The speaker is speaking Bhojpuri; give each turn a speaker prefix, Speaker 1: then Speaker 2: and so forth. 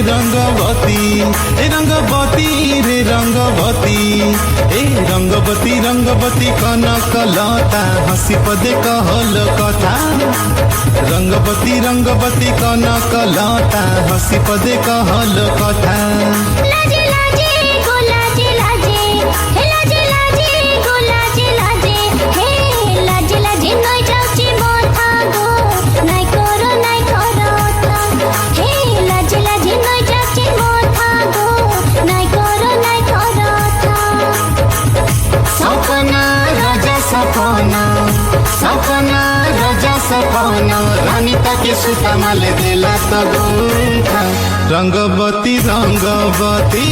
Speaker 1: रंगवती रंगवती रे रंगवती ए रंगवती रंगवती कनक लता हसी पदे कहल कथा रंगवती रंगवती कनक लता हसी पदे कहल कथा
Speaker 2: लाजे लाजे गो लाजे लाजे हे लाजे लाजे गो लाजे लाजे हे लाजे लाजे नई जाउची माथा गो नाइ करो हे लाजे लाजे नई जाउची माथा गो नाइ करो सपना राजा सपना सपना राजा सपना रानी ताके सुता माले देला त गुंठा
Speaker 1: रंगवती रंगवती